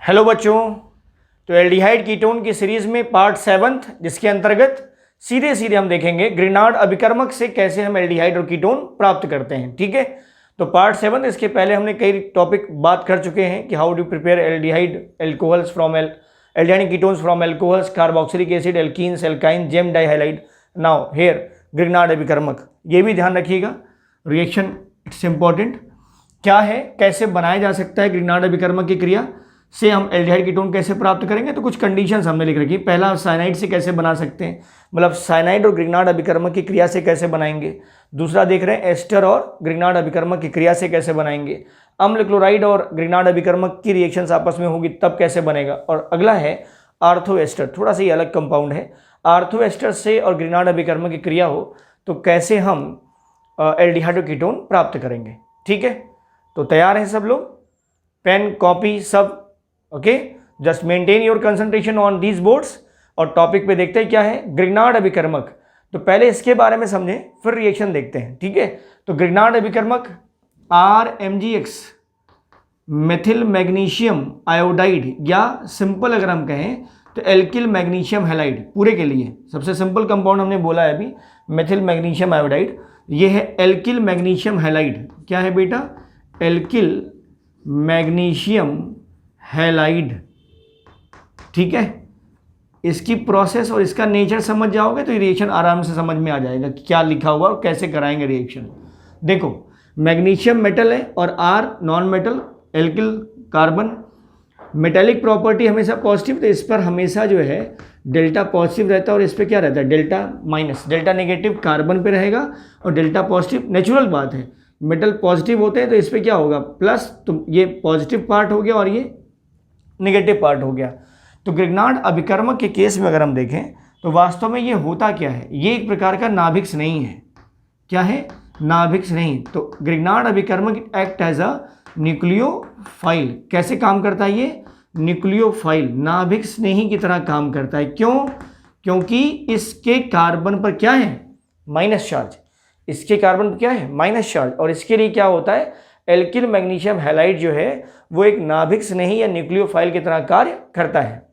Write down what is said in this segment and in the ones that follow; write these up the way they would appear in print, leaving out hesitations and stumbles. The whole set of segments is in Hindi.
हेलो बच्चों, तो एल्डिहाइड कीटोन की सीरीज में पार्ट 7 जिसके अंतर्गत सीधे सीधे हम देखेंगे ग्रिनार्ड अभिकर्मक से कैसे हम एल्डिहाइड और कीटोन प्राप्त करते हैं। ठीक है, तो पार्ट 7 इसके पहले हमने कई टॉपिक बात कर चुके हैं कि how do prepare aldehyde alcohols from aldehyde ketones from alcohols, carboxylic acid, alkenes, alkyne, gem dihalide. Now here Grignard अभिकर्मक, ये भी ध्यान रखिएगा, रिएक्शन इट्स इंपॉर्टेंट। क्या है, कैसे बनाया जा सकता है ग्रिनार्ड अभिकर्मक की क्रिया से हम एल्डिहाइड कीटोन कैसे प्राप्त करेंगे। तो कुछ कंडीशंस हमने लिख रखी। पहला, साइनाइड से कैसे बना सकते हैं, मतलब साइनाइड और ग्रिनार्ड अभिकर्मक की क्रिया से कैसे बनाएंगे। दूसरा देख रहे हैं एस्टर और ग्रिनार्ड अभिकर्मक की क्रिया से कैसे बनाएंगे। अम्ल क्लोराइड और ग्रिनार्ड अभिकर्मक की रिएक्शंस आपस में होगी तब कैसे बनेगा। और अगला है आर्थो एस्टर, थोड़ा सा ये अलग कंपाउंड है। आर्थो एस्टर से और ग्रिनार्ड अभिकर्मक की क्रिया हो तो कैसे हम एल्डिहाइड कीटोन प्राप्त करेंगे। ठीक है, तो तैयार हैं सब लोग, पेन कॉपी सब। Okay, just maintain your concentration on these boards. और टॉपिक पे देखते हैं क्या है ग्रिनार्ड अभिकर्मक। तो पहले इसके बारे में समझें फिर रिएक्शन देखते हैं। ठीक है, तो ग्रिनार्ड अभिकर्मक RMgX मेथिल मैग्नीशियम आयोडाइड, या सिंपल अगर हम कहें तो एल्किल मैग्नीशियम हैलाइड, पूरे के लिए सबसे सिंपल कंपाउंड हमने बोला है अभी मेथिल मैग्नीशियम आयोडाइड। ये है एल्किल मैग्नीशियम हैलाइड। क्या है बेटा, एल्किल मैग्नीशियम हैलाइड। ठीक है, इसकी प्रोसेस और इसका नेचर समझ जाओगे तो रिएक्शन आराम से समझ में आ जाएगा कि क्या लिखा हुआ और कैसे कराएंगे रिएक्शन। देखो, मैग्नीशियम मेटल है और R non metal, alkyl carbon. Metallic property हमेशा पॉजिटिव, तो इस पर हमेशा जो है डेल्टा पॉजिटिव रहता है और इस पर क्या रहता है delta minus. Delta negative carbon पे रहेगा और डेल्टा पॉजिटिव, नेचुरल बात है, मेटल पॉजिटिव होते हैं तो इस पर क्या होगा प्लस, तो ये पॉजिटिव पार्ट हो गया और ये नेगेटिव पार्ट हो गया। तो ग्रिनार्ड अभिकर्मक के केस में अगर हम देखें तो वास्तव में ये होता क्या है, ये एक प्रकार का नाभिक्स नहीं है। क्या है, नाभिक्स नहीं। तो ग्रिनार्ड अभिकर्मक एक्ट एज अ न्यूक्लियोफाइल। कैसे काम करता है ये, न्यूक्लियोफाइल, नाभिक्स नहीं की तरह काम करता है। क्यों, क्योंकि इसके कार्बन पर क्या है माइनस चार्ज, इसके कार्बन पर क्या है माइनस चार्ज। और इसके लिए क्या होता है, एल्किल मैग्नीशियम हैलाइड जो है वो एक नाभिक्स नहीं या न्यूक्लियोफाइल की तरह कार्य करता है।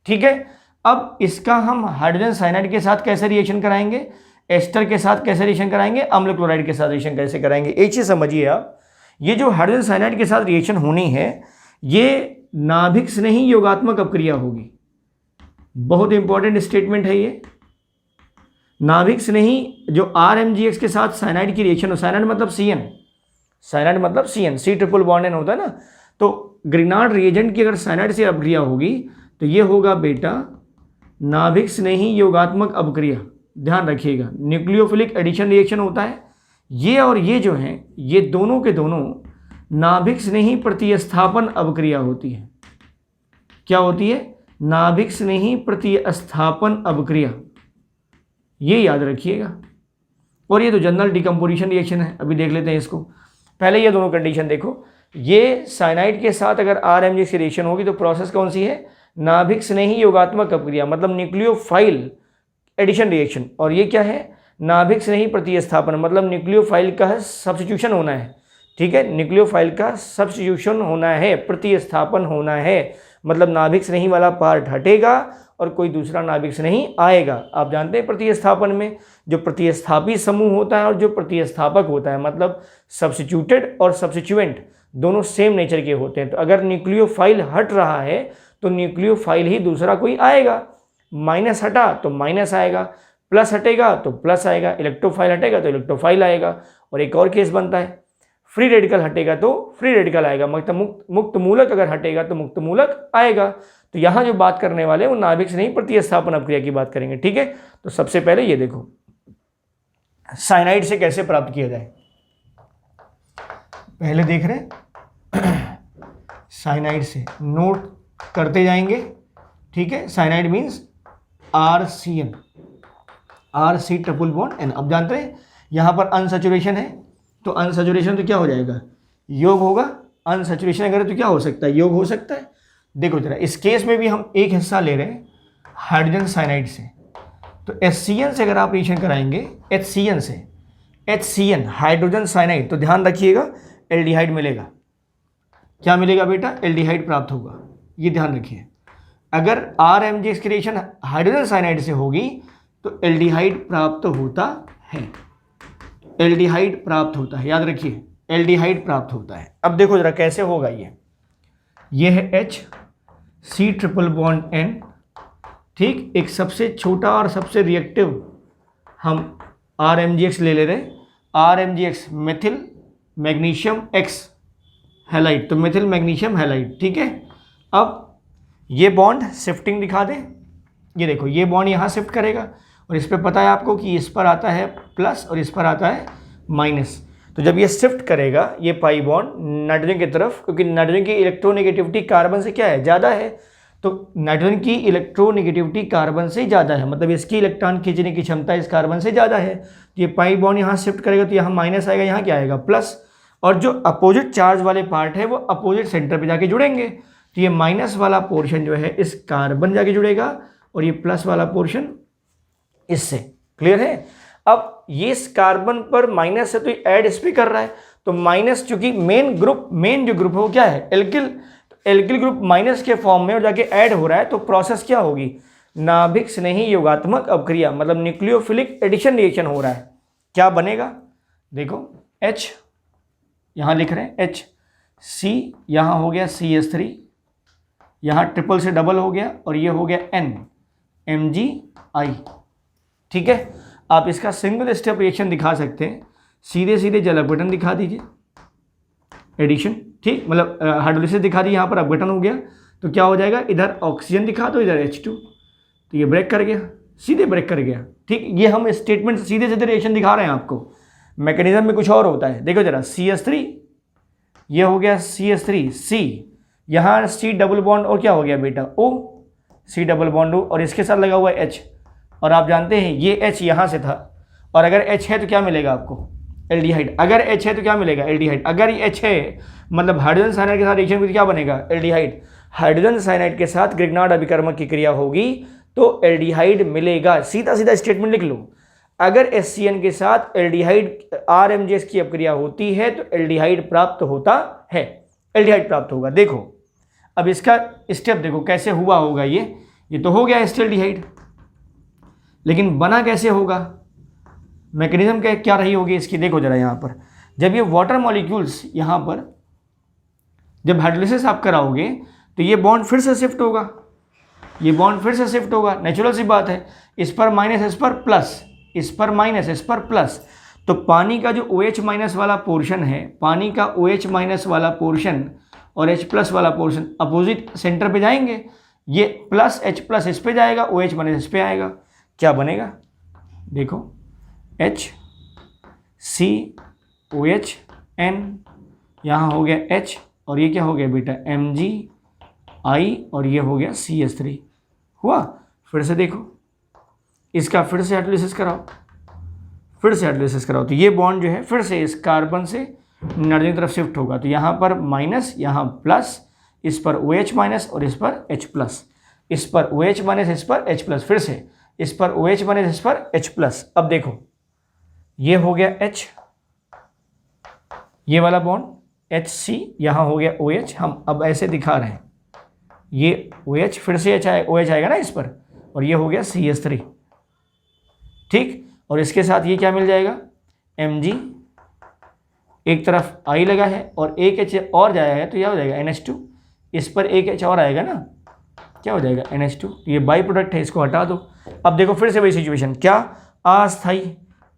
ठीक है, अब इसका हम हाइड्रोजन साइनाइड के साथ कैसे रिएक्शन कराएंगे, एस्टर के साथ कैसे रिएक्शन कराएंगे, अम्ल क्लोराइड के साथ रिएक्शन कैसे कराएंगे। एक चीज समझिए आप, ये जो हाइड्रोजन साइनाइड के साथ रिएक्शन होनी है ये नाभिक्स नहीं योगात्मक अपक्रिया होगी। बहुत इंपॉर्टेंट स्टेटमेंट है ये, नाभिक्स नहीं। जो RMgX के साथ साइनाइड की रिएक्शन हो, साइनाइड मतलब CN, साइनाइड मतलब CN, C triple bond N होता है ना। तो ग्रिनार्ड रिएजेंट की अगर साइनाइड से अपक्रिया होगी तो ये होगा बेटा नाभिक्स नहीं योगात्मक अपक्रिया। ध्यान रखिएगा, न्यूक्लियोफिलिक एडिशन रिएक्शन होता है। ये और ये जो हैं ये दोनों के दोनों नाभिक्स नहीं प्रतिस्थापन अपक्रिया होती है। क्या होती है, नाभिक्स नहीं प्रतिस्थापन अपक्रिया, ये याद रखिएगा। और ये तो जनरल डिकम्पोजिशन रिएक्शन है, अभी देख लेते हैं इसको। पहले ये दोनों कंडीशन देखो, ये साइनाइड के साथ अगर RMgX की रिएक्शन होगी तो प्रोसेस कौन सी है, नाभिक्स नहीं योगात्मक अपक्रिया, मतलब न्यूक्लियोफाइल एडिशन रिएक्शन। और ये क्या है, नाभिक्स नहीं प्रतिस्थापन, मतलब न्यूक्लियोफाइल का सब्स्टिट्यूशन होना है। ठीक है, न्यूक्लियोफाइल का सब्स्टिट्यूशन होना है, प्रतिस्थापन होना है, मतलब नाभिक्स नहीं वाला पार्ट हटेगा और कोई दूसरा नाभिक्स नहीं आएगा। आप जानते हैं प्रतिस्थापन में जो प्रतिस्थापी समूह होता है और जो प्रतिस्थापक होता है, मतलब सब्स्टिट्यूटेड और सब्स्टिट्यूएंट दोनों सेम नेचर के होते हैं। तो अगर न्यूक्लियोफाइल हट रहा है तो न्यूक्लियोफाइल ही दूसरा कोई आएगा। माइनस हटा तो माइनस आएगा, प्लस हटेगा तो प्लस आएगा, इलेक्ट्रोफाइल हटेगा तो इलेक्ट्रोफाइल आएगा। और एक और केस बनता है, फ्री रेडिकल हटेगा तो फ्री रेडिकल आएगा, मतलब मुक्त मूलक अगर हटेगा तो मुक्त मूलक आएगा। तो यहाँ जो बात करने वाले हैं वो नाभिक्स नहीं प्रतिस्थापन अपक्रिया की बात करेंगे। ठीक है, तो सबसे पहले ये देखो साइनाइड से कैसे प्राप्त किया जाए। पहले देख रहे हैं साइनाइड से, नोट करते जाएंगे। ठीक है, cyanide means RCN, RC triple bond N। अब जानते हैं यहाँ पर अनसैचुरेशन है, तो अनसैचुरेशन तो क्या हो जाएगा, योग होगा। अनसैचुरेशन अगर तो क्या हो सकता है, योग हो सकता है। देखो जरा, इस केस में भी हम एक हिस्सा ले रहे हैं हाइड्रोजन साइनाइड से, तो HCN से अगर आप रिएक्शन कराएंगे HCN से, HCN हाइड्रोजन साइनाइड, तो ध्यान रखिएगा एल्डिहाइड मिलेगा। क्या मिलेगा बेटा, एल्डिहाइड प्राप्त होगा। ये ध्यान रखिए। अगर RMgx की रिएक्शन हाइड्रोजन साइनाइड से होगी तो एल्डिहाइड प्राप्त होता है, एल्डिहाइड प्राप्त होता है, याद रखिए एल्डिहाइड प्राप्त होता है। अब देखो जरा कैसे होगा ये है H C triple bond N, ठीक। एक सबसे छोटा और सबसे रिएक्टिव हम RMgx ले रहे हैं, RMgx methyl magnesium X halide, तो मेथिल मैग्नीशियम हैलाइड, ठीक है। अब ये बॉन्ड शिफ्टिंग दिखा दें, ये देखो ये बॉन्ड यहाँ शिफ्ट करेगा और इस पर पता है आपको कि इस पर आता है प्लस और इस पर आता है माइनस। तो जब ये शिफ्ट करेगा ये पाई बॉन्ड नाइट्रोजन की तरफ, क्योंकि नाइट्रोजन की इलेक्ट्रोनेगेटिविटी कार्बन से क्या है, ज़्यादा है, तो नाइट्रोजन की इलेक्ट्रोनेगेटिविटी कार्बन से ज़्यादा है, मतलब इसकी इलेक्ट्रॉन खींचने की क्षमता इस कार्बन से ज़्यादा है। तो ये पाई बॉन्ड यहाँ शिफ्ट करेगा तो यहाँ माइनस आएगा, यहाँ क्या आएगा प्लस, और जो अपोजिट चार्ज वाले पार्ट है वो अपोजिट सेंटर पे जाके जुड़ेंगे। तो ये माइनस वाला पोर्शन जो है इस कार्बन जाके जुड़ेगा और ये प्लस वाला पोर्शन इससे। क्लियर है। अब ये इस कार्बन पर माइनस है तो ऐड इस पे कर रहा है, तो माइनस चूंकि मेन जो ग्रुप है वो क्या है, एल्किल, तो एल्किल ग्रुप माइनस के फॉर्म में और जाके ऐड हो रहा है, तो प्रोसेस क्या होगी, नाभिक स्नेही योगात्मक अपक्रिया, मतलब न्यूक्लियोफिलिक एडिशन रिएक्शन हो रहा है। क्या बनेगा, देखो H यहाँ लिख रहे हैं H, C यहाँ हो गया CH3, यहाँ ट्रिपल से डबल हो गया और ये हो गया N MgI, ठीक है। आप इसका सिंगल स्टेप रिएक्शन दिखा सकते हैं, सीधे सीधे जल अपघटन दिखा दीजिए, एडिशन, ठीक, मतलब हाइड्रोलिसिस दिखा दी, यहाँ पर अपघटन हो गया तो क्या हो जाएगा, इधर ऑक्सीजन दिखा दो, इधर H2, तो ये ब्रेक कर गया, सीधे ब्रेक कर गया, ठीक। ये हम स्टेटमेंट सीधे सीधे रिएक्शन दिखा रहे हैं आपको, मैकेनिज्म में कुछ और होता है। देखो जरा CH3, ये हो गया CH3 C, यहाँ C डबल बॉन्ड और क्या हो गया बेटा O, C double bond O, और इसके साथ लगा हुआ है H, और आप जानते हैं ये H यहाँ से था, और अगर H है तो क्या मिलेगा आपको, एल्डिहाइड। अगर H है तो क्या मिलेगा, एल्डिहाइड। अगर ये H है मतलब हाइड्रोजन साइनाइड के साथ रिएक्शन में क्या बनेगा, एल्डिहाइड। हाइड्रोजन साइनाइड के साथ ग्रिग्नार्ड अभिकर्मक की क्रिया होगी तो एल्डिहाइड मिलेगा, सीधा सीधा स्टेटमेंट लिख लो। अगर HCN के साथ एल्डिहाइड RMgx की अपक्रिया होती है तो एल्डिहाइड प्राप्त होता है, एल्डिहाइड प्राप्त होगा। देखो अब इसका स्टेप देखो कैसे हुआ होगा, ये तो हो गया एस्टेल्डिहाइड, लेकिन बना कैसे होगा, मैकेनिज्म क्या रही होगी इसकी, देखो जरा यहाँ पर जब ये वाटर मॉलिक्यूल्स यहाँ पर जब हाइड्रोलिसिस आप कराओगे तो ये बॉन्ड फिर से शिफ्ट होगा, ये बॉन्ड फिर से शिफ्ट होगा, नेचुरल सी बात है, इस पर माइनस इस पर प्लस, इस पर माइनस इस पर प्लस, तो पानी का जो OH माइनस वाला पोर्शन है, पानी का OH माइनस वाला पोर्शन और H प्लस वाला पोर्शन अपोजिट सेंटर पे जाएंगे, ये प्लस H प्लस इस पे जाएगा, OH माइनस इस पे आएगा, क्या बनेगा, देखो H C OH N, यहाँ हो गया H और ये क्या हो गया बेटा MgI और ये हो गया CH3 हुआ। फिर से देखो इसका फिर से हाइड्रोलिसिस कराओ, फिर से हाइड्रोलिसिस कराओ, तो ये बॉन्ड जो है फिर से इस कार्बन से नाइट्रोजन की तरफ शिफ्ट होगा, तो यहाँ पर माइनस, यहाँ प्लस, इस पर OH माइनस और इस पर H प्लस, इस पर OH माइनस इस पर H प्लस, फिर से इस पर OH माइनस इस पर H प्लस। अब देखो ये हो गया H, ये वाला बॉन्ड HC, यहाँ हो गया OH, हम अब ऐसे दिखा रहे हैं, ये OH फिर से OH आएगा ना इस पर, और ये हो गया CH3, ठीक। और इसके साथ ये क्या मिल जाएगा Mg, एक तरफ I लगा है और एक H और जाएगा तो क्या हो जाएगा NH2, इस पर एक H और आएगा ना, क्या हो जाएगा NH2, ये बाई प्रोडक्ट है, इसको हटा दो। अब देखो फिर से वही सिचुएशन, क्या अस्थाई,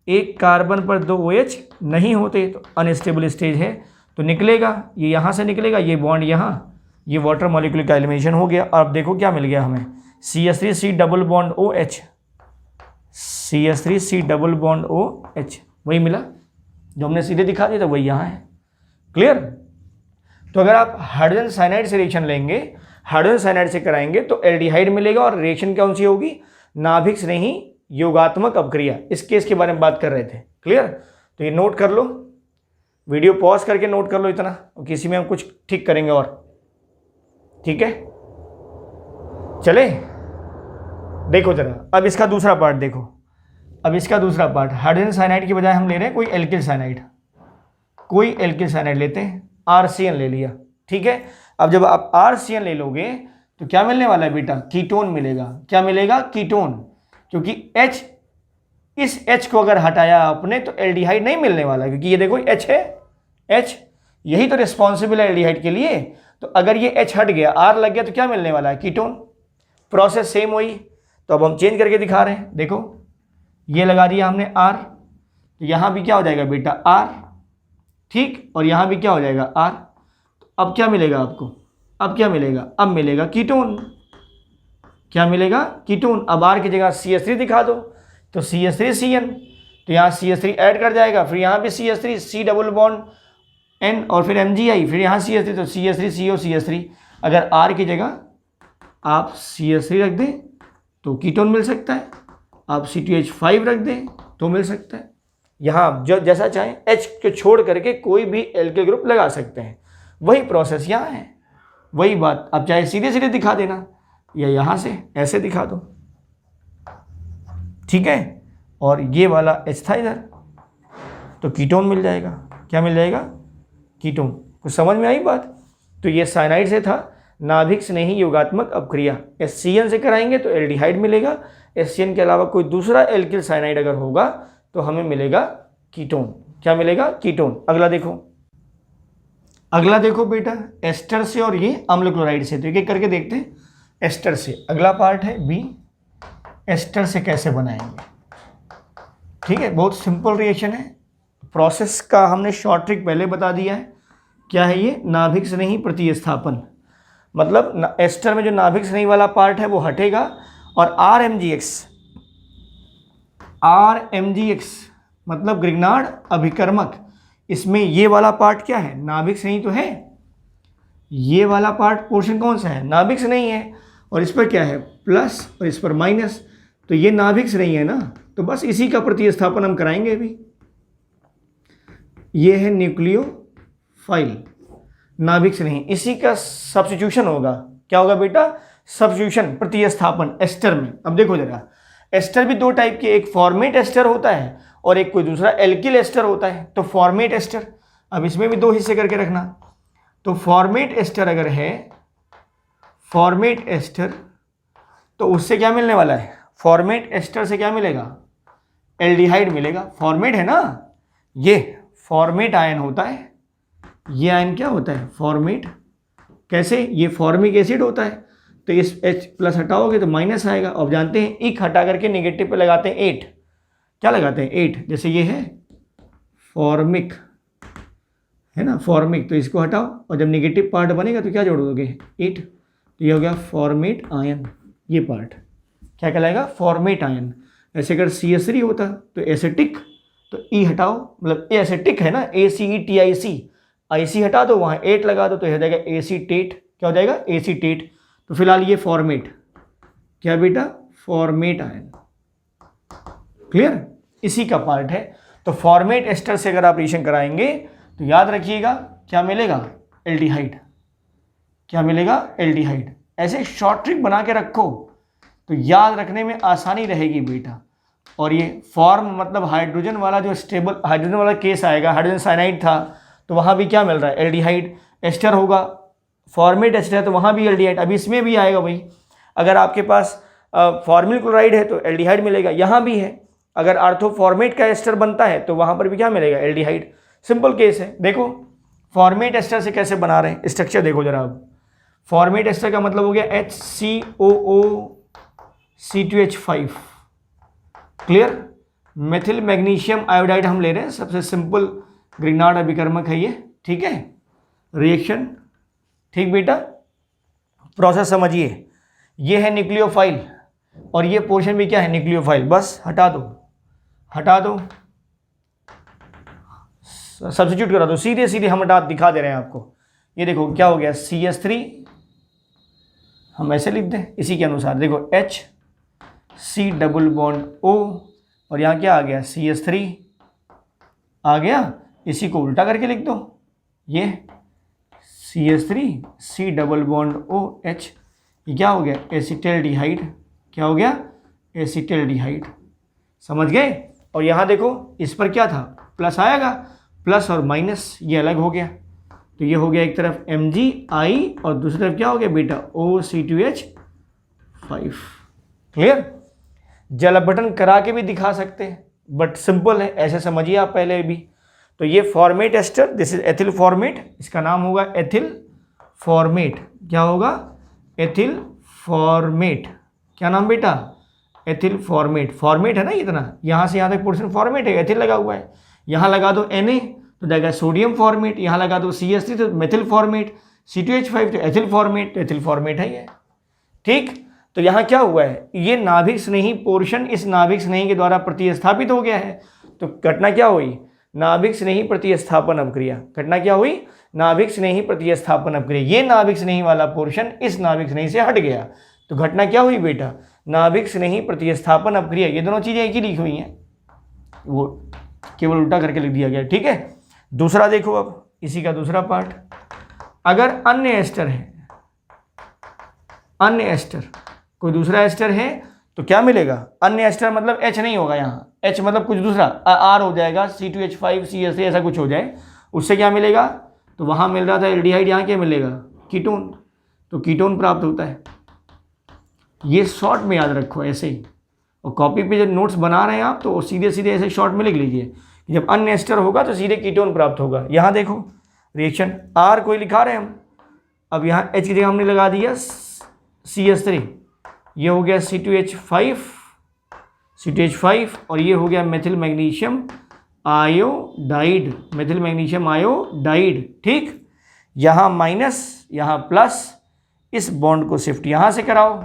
एक कार्बन पर 2 OH नहीं होते तो अनस्टेबल स्टेज है, तो निकलेगा, ये यहाँ से निकलेगा, ये बॉन्ड यहाँ, ये वाटर मॉलिक्यूल का एलिमिनेशन हो गया। और अब देखो क्या मिल गया हमें, CH3 C double bond OH, CH3 C double bond OH, वही मिला जो हमने सीधे दिखा दिया था, वही यहाँ है। क्लियर। तो अगर आप हाइड्रोजन साइनाइड से रिएक्शन लेंगे, हाइड्रोजन साइनाइड से कराएंगे तो एल्डिहाइड मिलेगा, और रिएक्शन कौन सी होगी, नाभिक स्नेही योगात्मक अपक्रिया, इस केस के बारे में बात कर रहे थे। क्लियर। तो ये नोट कर लो, वीडियो पॉज करके नोट कर लो इतना, और किसी में हम कुछ ठीक करेंगे और, ठीक है। चले देखो जरा, अब इसका दूसरा पार्ट देखो, अब इसका दूसरा पार्ट, हाइड्रोजन साइनाइड की बजाय हम ले रहे हैं कोई एल्किल साइनाइड, कोई एल्किल साइनाइड लेते हैं, RCN ले लिया, ठीक है। अब जब आप RCN ले लोगे तो क्या मिलने वाला है बेटा, कीटोन मिलेगा। क्या मिलेगा, कीटोन, क्योंकि H, इस H को अगर हटाया आपने तो एल्डिहाइड नहीं मिलने वाला, क्योंकि ये देखो H है, H यही तो रिस्पॉन्सिबल है एल्डिहाइड के लिए। तो अगर ये H हट गया, R लग गया, तो क्या मिलने वाला है, कीटोन। प्रोसेस सेम वही, तो अब हम चेंज करके दिखा रहे हैं। देखो ये लगा दिया हमने R, तो यहाँ भी क्या हो जाएगा बेटा, R, ठीक, और यहाँ भी क्या हो जाएगा, R। तो अब क्या मिलेगा आपको, अब क्या मिलेगा, अब मिलेगा कीटोन। क्या मिलेगा, कीटोन। अब R की जगह CH3 दिखा दो, तो CH3CN, तो यहाँ CH3 ऐड कर जाएगा, फिर यहाँ भी CH3, C double bond N, और फिर MgI, फिर यहाँ CH3, तो CH3CO CH3। अगर R की जगह आप CH3 रख दें तो कीटोन मिल सकता है, आप C2H5 रख दें तो मिल सकता है। यहाँ जो जैसा चाहें H को छोड़ करके कोई भी एल्किल ग्रुप लगा सकते हैं, वही प्रोसेस यहाँ है, वही बात। आप चाहे सीधे सीधे दिखा देना या यहाँ से ऐसे दिखा दो, ठीक है। और ये वाला H था इधर, तो कीटोन मिल जाएगा। क्या मिल जाएगा, कीटोन। कुछ समझ में आई बात। तो ये साइनाइड से था, नाभिक स्नेही योगात्मक अपक्रिया। HCN से कराएंगे तो एल्डिहाइड मिलेगा, HCN के अलावा कोई दूसरा एल्किल साइनाइड अगर होगा तो हमें मिलेगा कीटोन। क्या मिलेगा, कीटोन। अगला देखो, अगला देखो बेटा, एस्टर से और ये अम्ल क्लोराइड से। तो एक एक करके देखते हैं। एस्टर से अगला पार्ट है B, एस्टर से कैसे बनाएंगे, ठीक है। बहुत सिंपल रिएक्शन है, प्रोसेस का हमने शॉर्ट ट्रिक पहले बता दिया है। क्या है ये, नाभिक स्नेही प्रतिस्थापन। मतलब एस्टर में जो नाभिक स्नेही वाला पार्ट है वो हटेगा, और RMGX मतलब ग्रिग्नार्ड अभिकर्मक, इसमें ये वाला पार्ट क्या है, नाभिक स्नेही तो है। ये वाला पार्ट पोर्शन कौन सा है, नाभिक स्नेही है, और इस पर क्या है, प्लस, और इस पर माइनस। तो ये नाभिक स्नेही है ना, तो बस इसी का प्रतिस्थापन हम कराएंगे अभी। ये है न्यूक्लियोफाइल, नाभिक स्नेही, इसी का सब्स्टिट्यूशन होगा। क्या होगा बेटा, सब्स्टिट्यूशन, प्रतिस्थापन एस्टर में। अब देखो जरा, एस्टर भी दो टाइप के, एक फॉर्मेट एस्टर होता है और एक कोई दूसरा एल्किल एस्टर होता है। तो फॉर्मेट एस्टर, अब इसमें भी दो हिस्से करके रखना। तो फॉर्मेट एस्टर अगर है, फॉर्मेट एस्टर, तो उससे क्या मिलने वाला है, फॉर्मेट एस्टर से क्या मिलेगा, एल्डिहाइड मिलेगा। फॉर्मेट है ना, ये फॉर्मेट आयन होता है, ये आयन क्या होता है, फॉर्मेट। कैसे, ये फॉर्मिक एसिड होता है, तो इस H प्लस हटाओगे तो माइनस आएगा। अब जानते हैं इक हटा करके नेगेटिव पे लगाते हैं 8, क्या लगाते हैं 8। जैसे ये है फॉर्मिक, है ना, फॉर्मिक, तो इसको हटाओ और जब नेगेटिव पार्ट बनेगा तो क्या जोड़ दोगे 8, तो ये हो गया फॉर्मेट आयन। ये पार्ट क्या कहलाएगा, फॉर्मेट आयन। ऐसे अगर CH3 होता तो एसिटिक, तो E हटाओ, मतलब एसिटिक है ना, ACETIC, IC हटा दो, वहाँ 8 लगा दो, तो हो जाएगा एसीटेट। क्या हो जाएगा, एसीटेट। तो फिलहाल ये फॉर्मेट, क्या बेटा, फॉर्मेट आयन। क्लियर, इसी का पार्ट है। तो फॉर्मेट एस्टर से अगर आप रिएक्शन कराएंगे तो याद रखिएगा क्या मिलेगा, एल्डिहाइड। क्या मिलेगा, एल्डिहाइड। ऐसे शॉर्ट ट्रिक बना के रखो तो याद रखने में आसानी रहेगी बेटा। और ये फॉर्म मतलब हाइड्रोजन वाला, जो स्टेबल हाइड्रोजन वाला केस आएगा, हाइड्रोजन साइनाइड था तो वहाँ भी क्या मिल रहा है, एल्डिहाइड। एस्टर होगा, फॉर्मेट एस्टर है तो वहाँ भी एल्डिहाइड। अभी इसमें भी आएगा भाई, अगर आपके पास फॉर्मिल क्लोराइड है तो एल्डिहाइड मिलेगा, यहाँ भी है। अगर आर्थोफॉर्मेट का एस्टर बनता है तो वहाँ पर भी क्या मिलेगा, एल्डिहाइड। सिंपल केस है। देखो फॉर्मेट एस्टर से कैसे बना रहे हैं, स्ट्रक्चर देखो जरा। अब फॉर्मेट एस्टर का मतलब हो गया HCOO C2H5। Clear, methyl magnesium iodide हम ले रहे हैं, सबसे सिंपल ग्रिग्नार्ड अभिकर्मक है ये, ठीक है। रिएक्शन, ठीक बेटा। प्रोसेस समझिए, ये है न्यूक्लियोफाइल और ये पोर्शन भी क्या है, न्यूक्लियोफाइल। बस हटा दो, हटा दो, सब्स्टिट्यूट करा दो, सीधे सीधे हम हटा दिखा दे रहे हैं आपको। ये देखो क्या हो गया, CH3 हम ऐसे लिख दें इसी के अनुसार। देखो H C double bond O, और यहाँ क्या आ गया, CH3 आ गया। इसी को उल्टा करके लिख दो, ये CH3 C double bond O H, ये क्या हो गया, एसिटिल्डिहाइड। क्या हो गया, एसिटिल्डिहाइड। समझ गए। और यहाँ देखो इस पर क्या था, प्लस आएगा, प्लस और माइनस ये अलग हो गया। तो ये हो गया एक तरफ MgI और दूसरी तरफ क्या हो गया बेटा OC2H5। क्लियर? जल अपघटन करा के भी दिखा सकते हैं, बट सिंपल है, ऐसे समझिए आप पहले भी। तो ये formate ester, this is ethyl formate, इसका नाम होगा एथिल फॉर्मेट। क्या होगा? Ethyl formate. क्या नाम बेटा? Ethyl format. फॉर्मेट है ना इतना, यहाँ से यहाँ तक पोर्शन फॉर्मेट है, एथिल लगा हुआ है। यहाँ लगा दो Na तो जाएगा सोडियम फॉर्मेट, यहाँ लगा दो CH3 तो मेथिल फॉर्मेट, C2H5 तो एथिल फॉर्मेट, तो एथिल फॉर्मेट है ये। ठीक, तो यहाँ क्या हुआ है, ये नाभिक स्नेही पोर्शन इस नाभिक स्नेही के द्वारा प्रतिस्थापित हो गया है। तो घटना क्या हुई? नाभिक स्नेही प्रतिस्थापन अपक्रिया। घटना क्या हुई? नाभिक स्नेही प्रतिस्थापन अपक्रिया। ये नाभिक स्नेही वाला पोर्शन इस नाभिक स्नेही से हट गया, तो घटना क्या हुई बेटा? नाभिक स्नेही प्रतिस्थापन अपक्रिया। ये दोनों चीजें एक ही लिखी हुई हैं, वो केवल उल्टा करके लिख दिया गया। ठीक है, दूसरा देखो अब इसी का दूसरा पार्ट। अगर अन्य एस्टर है, अन्य एस्टर कोई दूसरा एस्टर है तो क्या मिलेगा? अन्य एस्टर मतलब H नहीं होगा, यहाँ H मतलब कुछ दूसरा, R हो जाएगा, C2H5 CH3 ऐसा कुछ हो जाए, उससे क्या मिलेगा? तो वहाँ मिल रहा था एल्डिहाइड, यहाँ क्या मिलेगा? कीटोन। तो कीटोन प्राप्त होता है। ये शॉर्ट में याद रखो ऐसे ही, और कॉपी पे जब नोट्स बना रहे हैं आप तो सीधे सीधे ऐसे शॉर्ट में लिख लीजिए, जब अन्य एस्टर होगा तो सीधे कीटोन प्राप्त होगा। यहाँ देखो रिएक्शन R कोई लिखा रहे हैं हम, अब यहाँ H की जगह हमने लगा दिया CH3, ये हो गया C2H5 और ये हो गया methyl magnesium iodide, methyl magnesium iodide. ठीक, यहाँ माइनस यहाँ प्लस, इस बॉन्ड को शिफ्ट यहाँ से कराओ,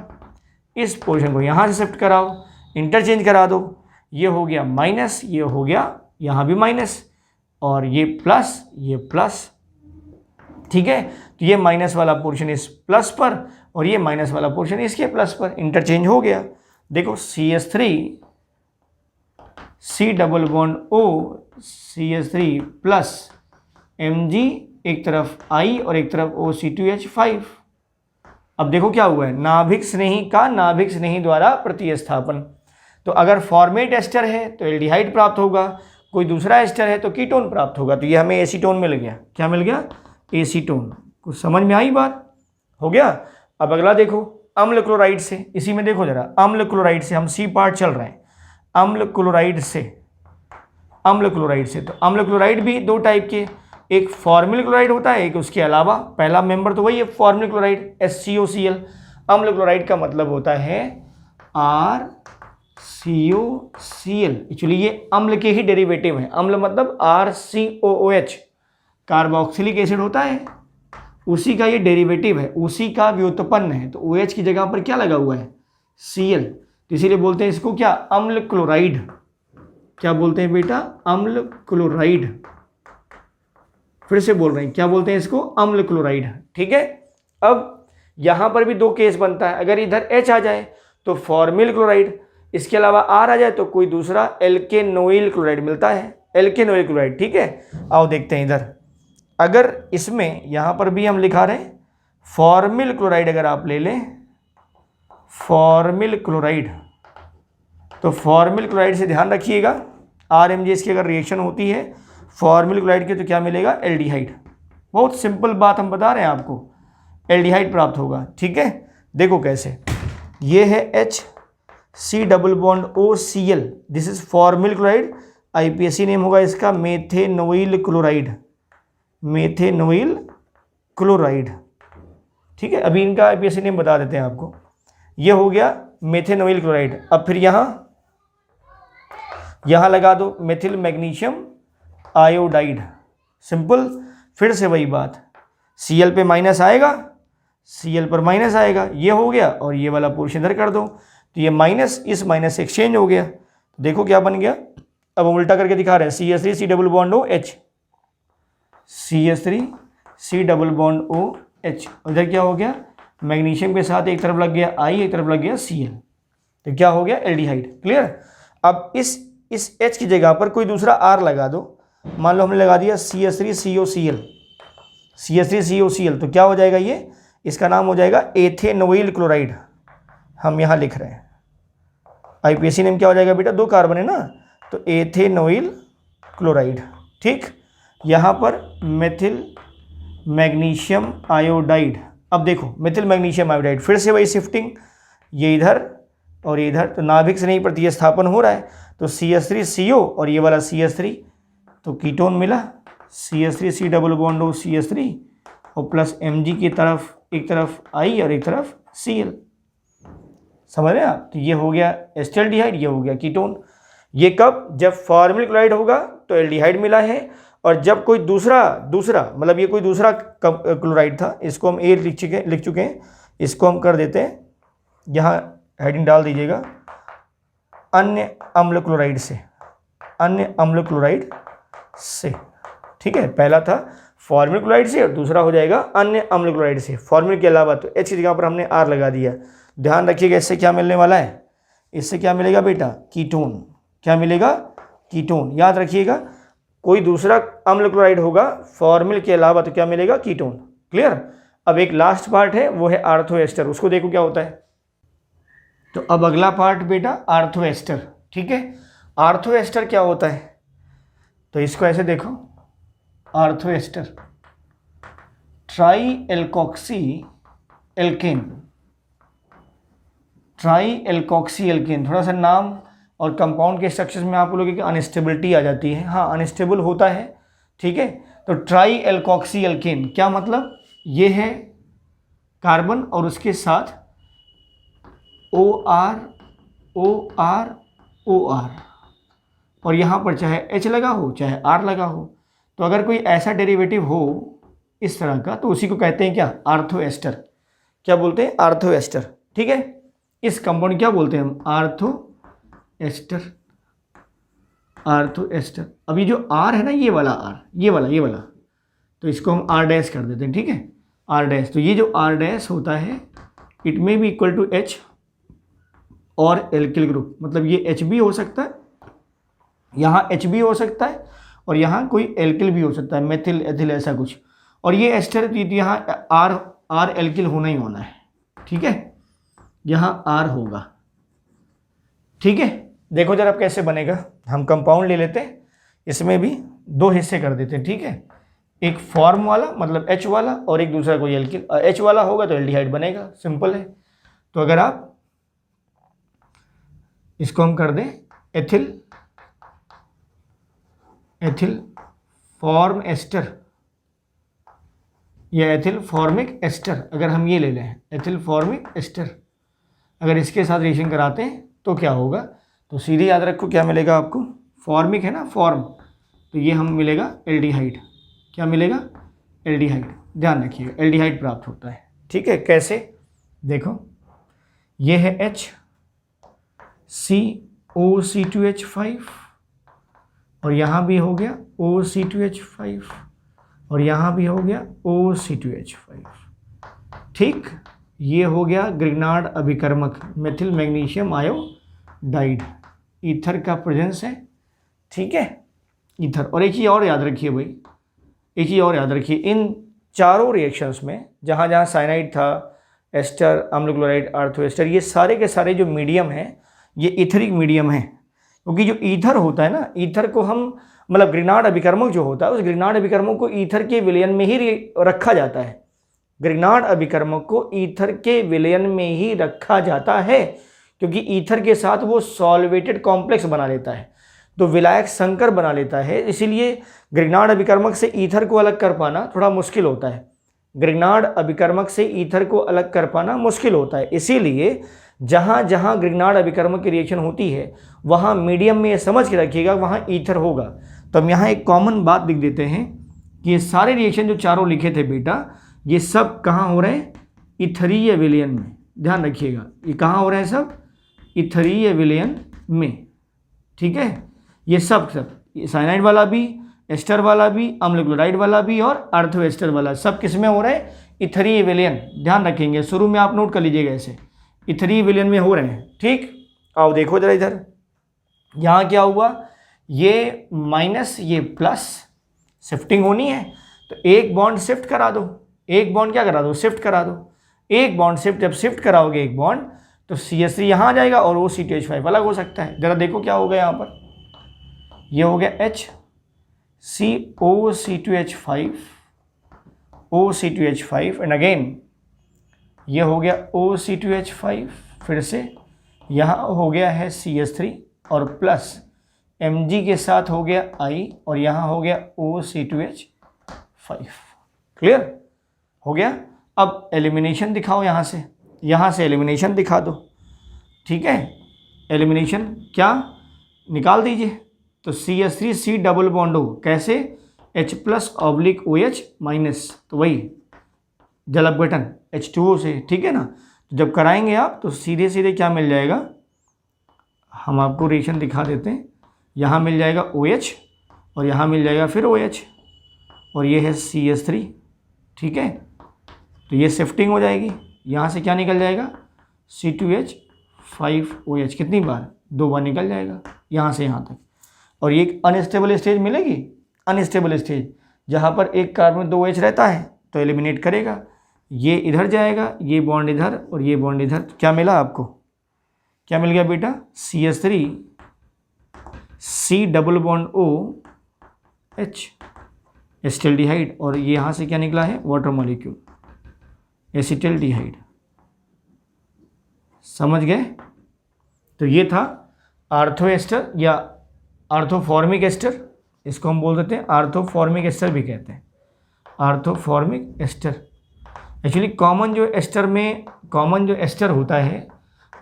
इस पोर्शन को यहाँ से शिफ्ट कराओ, इंटरचेंज करा दो, ये हो गया माइनस, ये हो गया यहाँ भी माइनस, और ये प्लस। ठीक है, तो ये माइनस वाला पोर्शन इस प्लस पर और ये माइनस वाला पोर्शन इसके प्लस पर, इंटरचेंज हो गया। देखो CH3 C double bond O CH3 plus Mg, एक तरफ I और एक तरफ OC2H5। अब देखो क्या हुआ है, नाभिक स्नेही का नाभिक स्नेही द्वारा प्रतिस्थापन। तो अगर फॉर्मेट एस्टर है तो एल्डिहाइड प्राप्त होगा, कोई दूसरा एस्टर है तो कीटोन प्राप्त होगा। तो ये हमें एसीटोन मिल गया। क्या मिल गया? एसीटोन। कुछ समझ में आई बात? हो गया। अब अगला देखो अम्ल क्लोराइड से, इसी में देखो जरा, अम्ल क्लोराइड से हम C पार्ट चल रहे हैं। अम्ल क्लोराइड से तो अम्ल क्लोराइड भी दो टाइप के, एक फॉर्मिल क्लोराइड होता है, एक उसके अलावा। पहला मेंबर तो वही है फॉर्मिल क्लोराइड HCOCl। अम्ल क्लोराइड का मतलब होता है RCOCl। एक्चुअली ये अम्ल के ही डेरिवेटिव है। अम्ल मतलब RCOOH, कार्बोक्सिलिक एसिड होता है, उसी का ये डेरिवेटिव है, उसी का व्युत्पन्न है। तो OH की जगह पर क्या लगा हुआ है? Cl। तो इसीलिए बोलते हैं इसको क्या? अम्ल क्लोराइड। क्या बोलते हैं बेटा? अम्ल क्लोराइड। फिर से बोल रहे हैं, क्या बोलते हैं इसको? अम्ल क्लोराइड। ठीक है, अब यहां पर भी दो केस बनता है। अगर इधर H आ जाए तो फॉर्मिल क्लोराइड, इसके अलावा R आ जाए तो कोई दूसरा एल्केनोइल क्लोराइड मिलता है, एल्केनोइल क्लोराइड। ठीक है, आओ देखते हैं इधर। अगर इसमें यहां पर भी हम लिखा रहे फॉर्मिल क्लोराइड, अगर आप ले लें फॉर्मिल क्लोराइड, तो फॉर्मिल क्लोराइड से ध्यान रखिएगा, RMgS की अगर रिएक्शन होती है फॉर्मिल क्लोराइड की तो क्या मिलेगा? एल्डिहाइड। बहुत सिंपल बात हम बता रहे हैं आपको, एल्डिहाइड प्राप्त होगा। ठीक है, देखो कैसे, ये है HC double bond OCl, this is formal chloride. IPSC name होगा इसका मेथेनोइल क्लोराइड, मेथेनोइल क्लोराइड। ठीक है, अभी इनका IPSC नेम बता देते हैं आपको। ये हो गया मेथेनोइल क्लोराइड। अब फिर यहाँ लगा दो मेथिल मैग्नीशियम आयोडाइड, सिंपल। फिर से वही बात, Cl पे माइनस आएगा, Cl पर माइनस आएगा, ये हो गया, और ये वाला पोर्शन इधर कर दो, तो ये माइनस इस माइनस से एक्सचेंज हो गया। देखो क्या बन गया, अब हम उल्टा करके दिखा रहे हैं, CH3 C double bond OH, CH3 C double bond OH, इधर क्या हो गया, मैग्नीशियम के साथ एक तरफ लग गया I, एक तरफ लग गया Cl, तो क्या हो गया? एल्डिहाइड। क्लियर। अब इस H की जगह पर कोई दूसरा R लगा दो, मान लो हमने लगा दिया CH3COCl, CH3COCl, तो क्या हो जाएगा ये? इसका नाम हो जाएगा एथेनोइल क्लोराइड। हम यहाँ लिख रहे हैं, IPSC नेम क्या हो जाएगा बेटा? दो कार्बन है ना, तो एथेनोइल क्लोराइड। ठीक, यहाँ पर मेथिल मैग्नीशियम आयोडाइड। अब देखो मिथिल मैग्नीशियम आयोडाइड, फिर से वही शिफ्टिंग, ये इधर और ये इधर, तो नाभिक से नहीं प्रतिस्थापन हो रहा है, तो CH3CO और ये वाला CH3, तो कीटोन मिला CH3C डबल बॉन्ड हो CH3 और प्लस Mg की तरफ, एक तरफ I और एक तरफ Cl, समझ रहे हैं आप। तो ये हो गया एस्टल्डिहाइड, ये हो गया कीटोन। ये कब, जब फॉर्मिल क्लोराइड होगा तो एल्डिहाइड मिला है, और जब कोई दूसरा मतलब ये कोई दूसरा क्लोराइड था, इसको हम ए लिख चुके हैं, इसको हम कर देते हैं, यहाँ हेडिंग डाल दीजिएगा, अन्य अम्ल क्लोराइड से, अन्य अम्ल क्लोराइड से, ठीक है। पहला था फॉर्मिल क्लोराइड से और दूसरा हो जाएगा अन्य अम्ल क्लोराइड से, फॉर्मिल के अलावा, तो H की जगह पर हमने R लगा दिया। ध्यान रखिएगा इससे क्या मिलने वाला है, इससे क्या मिलेगा बेटा, कीटोन। क्या मिलेगा, कीटोन। याद रखिएगा कोई दूसरा अम्ल क्लोराइड होगा फॉर्मिल के अलावा तो क्या मिलेगा, कीटोन। क्लियर। अब एक लास्ट पार्ट है, वो है आर्थो एस्टर, उसको देखो क्या होता है। तो अब अगला पार्ट बेटा आर्थो एस्टर, ठीक है। आर्थो एस्टर क्या होता है, तो इसको ऐसे देखो, ortho ester tri alkoxy alkane, tri alkoxy alkane. थोड़ा सा नाम और कंपाउंड के स्ट्रक्चर्स में आप लोगों की अनस्टेबिलिटी आ जाती है, हाँ अनस्टेबल होता है, ठीक है। तो ट्राई एल्कोक्सी एल्केन क्या मतलब, ये है कार्बन और उसके साथ OR OR OR, और यहाँ पर चाहे H लगा हो चाहे R लगा हो, तो अगर कोई ऐसा डेरिवेटिव हो इस तरह का, तो उसी को कहते हैं क्या, आर्थो एस्टर। क्या बोलते हैं, आर्थो एस्टर, ठीक है। इस कंपाउंड क्या बोलते हैं हम, आर्थो एस्टर, आर्थो एस्टर। अब ये जो R है ना, ये वाला R, ये वाला, तो इसको हम R डैश कर देते हैं, ठीक है, R डैश। तो ये जो R डैश होता है, it may be equal to H और एल्किल ग्रुप, मतलब ये H भी हो सकता है, यहाँ H भी हो सकता है, और यहाँ कोई एल्किल भी हो सकता है, मेथिल एथिल ऐसा कुछ। और ये एस्टर, यहाँ R एल्किल होना ही होना है, ठीक है, यहाँ R होगा, ठीक है। देखो जरा कैसे बनेगा, हम कंपाउंड ले लेते हैं, इसमें भी दो हिस्से कर देते हैं, ठीक है। एक फॉर्म वाला मतलब H वाला, और एक दूसरा कोई एल्किल, H वाला होगा तो एल्डिहाइड बनेगा, सिंपल है। तो अगर आप इसको हम कर दें एथिल, एथिल फॉर्म एस्टर या एथिल फॉर्मिक एस्टर, अगर हम ये ले लें एथिल फॉर्मिक एस्टर, अगर इसके साथ रिएक्शन कराते हैं तो क्या होगा, तो सीधे याद रखो क्या मिलेगा आपको, फॉर्मिक है ना फॉर्म, तो ये हम मिलेगा एल्डिहाइड। क्या मिलेगा, एल्डिहाइड। ध्यान रखिएगा एल्डिहाइड प्राप्त होता है, ठीक है। कैसे, देखो ये है H COC2H5, और यहाँ भी हो गया OC2H5, और यहाँ भी हो गया OC2H5, ठीक। ये हो गया ग्रिग्नार्ड अभिकर्मक, मेथिल मैग्नीशियम आयोडाइड, ईथर का प्रेजेंस है, ठीक है, ईथर। और एक चीज़ और याद रखिए भाई, एक चीज़ और याद रखिए, इन चारों रिएक्शंस में जहाँ जहाँ साइनाइड था, एस्टर, अम्ल क्लोराइड, आर्थो एस्टर, ये सारे के सारे जो मीडियम हैं ये इथरिक मीडियम है, क्योंकि जो ईथर होता है ना, ईथर को हम मतलब ग्रिग्नार्ड अभिकर्मक जो होता है, उस ग्रिग्नार्ड अभिकर्मक को ईथर के विलयन में ही रखा जाता है, ग्रिग्नार्ड अभिकर्मक को ईथर के विलयन में ही रखा जाता है, क्योंकि ईथर के साथ वो सॉल्वेटेड कॉम्प्लेक्स बना लेता है, तो विलायक संकर बना लेता है। इसीलिए ग्रिग्नार्ड अभिकर्मक से ईथर को अलग कर पाना थोड़ा मुश्किल होता है, ग्रिग्नार्ड अभिकर्मक से ईथर को अलग कर पाना मुश्किल होता है। इसीलिए जहाँ जहाँ ग्रिग्नार्ड अभिकर्मक की रिएक्शन होती है वहाँ मीडियम में ये समझ के रखिएगा वहाँ ईथर होगा। तो हम यहाँ एक कॉमन बात लिख देते हैं कि ये सारे रिएक्शन जो चारों लिखे थे बेटा, ये सब कहाँ हो रहे हैं, इथरीय विलयन में। ध्यान रखिएगा ये कहाँ हो रहे हैं, सब इथरीय विलयन में, ठीक है। ये सब साइनाइड वाला भी, एस्टर वाला भी, अम्ल क्लोराइड वाला भी और आर्थो एस्टर वाला, सब किस में हो रहे हैं, इथरीय विलयन। ध्यान रखेंगे, शुरू में आप नोट कर लीजिएगा ऐसे, इथरीय विलयन में हो रहे हैं, ठीक। आओ देखो जरा इधर, यहाँ क्या हुआ, ये माइनस ये प्लस, शिफ्टिंग होनी है तो एक बॉन्ड शिफ्ट करा दो, एक बॉन्ड क्या करा दो, शिफ्ट करा दो। एक बॉन्ड शिफ्ट, जब शिफ्ट कराओगे एक बॉन्ड तो CH3 यहाँ आ जाएगा और वो OC2H5 अलग हो सकता है। जरा देखो क्या होगा यहाँ पर, ये हो गया H COC2H5 OC2H5 and again ये हो गया OC2H5, फिर से यहाँ हो गया है CH3 और प्लस Mg के साथ हो गया I और यहाँ हो गया OC2H5। क्लियर हो गया। अब एलिमिनेशन दिखाओ, यहाँ से एलिमिनेशन दिखा दो। ठीक है, एलिमिनेशन क्या निकाल दीजिए। तो CH3 C डबल बॉन्ड हो कैसे, H plus oblique OH minus, तो वही जल अपघटन H2O से। ठीक है ना, तो जब कराएंगे आप तो सीधे सीधे क्या मिल जाएगा, हम आपको रिएक्शन दिखा देते हैं। यहाँ मिल जाएगा OH और यहाँ मिल जाएगा फिर OH और ये है CH3। ठीक है, तो ये शिफ्टिंग हो जाएगी, यहाँ से क्या निकल जाएगा C2H5OH, कितनी बार, 2 बार निकल जाएगा यहाँ से यहाँ तक। और ये एक अनस्टेबल स्टेज मिलेगी, अनस्टेबल स्टेज जहाँ पर एक कार्बन में 2 H रहता है तो एलिमिनेट करेगा, ये इधर जाएगा, ये बॉन्ड इधर और ये बॉन्ड इधर। तो क्या मिला आपको, क्या मिल गया बेटा, CH3 C double bond OH एसिटिल्डिहाइड और ये यहाँ से क्या निकला है, वाटर मॉलिक्यूल एसिटिल्डिहाइड। समझ गए। तो ये था आर्थो एस्टर या आर्थोफॉर्मिक एस्टर, इसको हम बोल देते हैं आर्थोफॉर्मिक एस्टर भी कहते हैं, आर्थोफॉर्मिक एस्टर। एक्चुअली कॉमन जो एस्टर होता है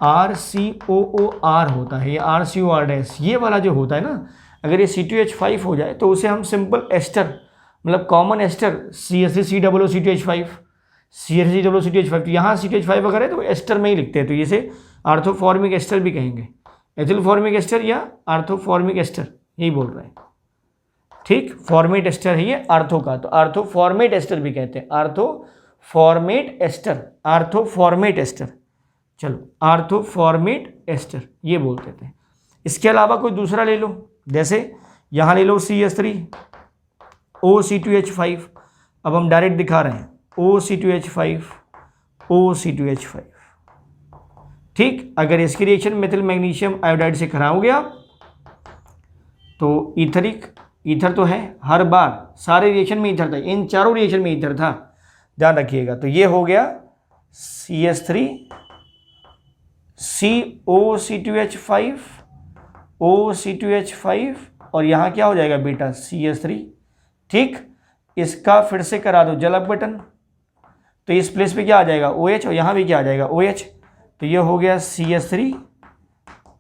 RCOOR होता है, ये RCOR डैश, ये वाला जो होता है ना, अगर ये C2H5 हो जाए तो उसे हम सिंपल एस्टर मतलब कॉमन एस्टर CH3COOC2H5 CH3COOC2H5, तो यहाँ C2H5 अगर है तो एस्टर में ही लिखते हैं, तो इसे आर्थोफॉर्मिक एस्टर भी कहेंगे, एथिलफॉर्मिक एस्टर या आर्थोफॉर्मिक एस्टर, यही बोल रहे हैं। ठीक, फॉर्मेट एस्टर है ये आर्थो का, तो आर्थोफॉर्मेट एस्टर भी कहते हैं, आर्थोफॉर्मेट एस्टर। चलो आर्थोफॉर्मेट एस्टर ये बोलते थे। इसके अलावा कोई दूसरा ले लो, जैसे यहाँ ले लो CH3 OC2H5, अब हम डायरेक्ट दिखा रहे हैं OC2H5। ठीक, अगर इसकी रिएक्शन मेथिल मैग्नीशियम आयोडाइड से कराओगे आप तो ईथर तो है, हर बार सारे रिएक्शन में ईथर था, इन चारों रिएक्शन में ईथर था, ध्यान रखिएगा। तो ये हो गया CH3 OC2H5 और यहाँ क्या हो जाएगा बेटा CH3। ठीक, इसका फिर से करा दो जल अपघटन, तो इस प्लेस पे क्या आ जाएगा OH और यहाँ भी क्या आ जाएगा OH, तो ये हो गया CH3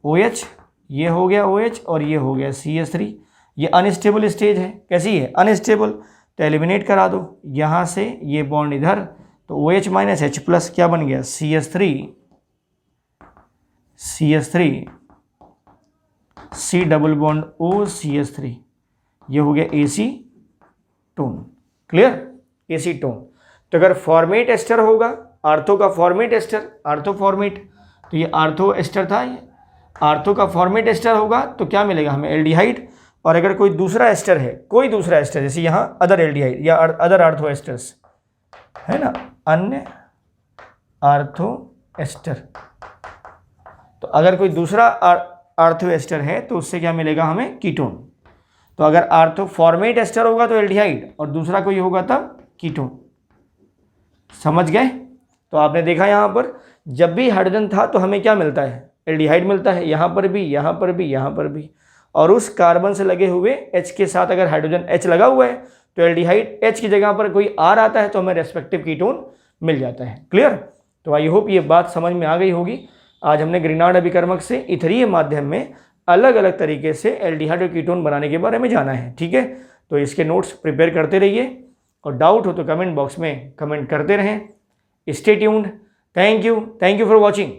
OH, ये हो गया OH और ये हो गया CH3। ये अनस्टेबल स्टेज है, कैसी है, अनस्टेबल, तो एलिमिनेट करा दो, यहाँ से ये बॉन्ड इधर, तो OH माइनस H प्लस क्या बन गया CH3 C double bond OCH3, ये हो गया AC tone. Clear, AC tone. तो अगर फॉर्मेट एस्टर होगा, आर्थो का फॉर्मेट एस्टर, आर्थोफॉर्मेट, तो ये आर्थो एस्टर था, ये आर्थो का फॉर्मेट एस्टर होगा तो क्या मिलेगा हमें, एल्डिहाइड। और अगर कोई दूसरा एस्टर है, कोई दूसरा एस्टर, जैसे यहाँ अदर एल्डिहाइड या अदर आर्थो एस्टर्स है ना, अन्य आर्थो एस्टर, तो अगर कोई दूसरा आर्थो एस्टर है तो उससे क्या मिलेगा हमें, कीटोन। तो अगर आर्थोफॉर्मेट एस्टर होगा तो एल्डिहाइड और दूसरा कोई होगा तब कीटोन। समझ गए। तो आपने देखा यहाँ पर जब भी हाइड्रोजन था तो हमें क्या मिलता है, एल्डिहाइड मिलता है, यहाँ पर भी, यहाँ पर भी, यहाँ पर भी। और उस कार्बन से लगे हुए H के साथ अगर हाइड्रोजन H लगा हुआ है तो एल्डिहाइड H की जगह पर कोई R आता है तो हमें रेस्पेक्टिव कीटोन मिल जाता है। क्लियर। तो आई होप ये बात समझ में आ गई होगी। आज हमने ग्रिनार्ड अभिकर्मक से इथरीय माध्यम में अलग अलग तरीके से एल्डिहाइड और कीटोन बनाने के बारे में जाना है। ठीक है, तो इसके नोट्स प्रिपेयर करते रहिए और डाउट हो तो कमेंट बॉक्स में कमेंट करते रहें। Stay tuned. Thank you for watching.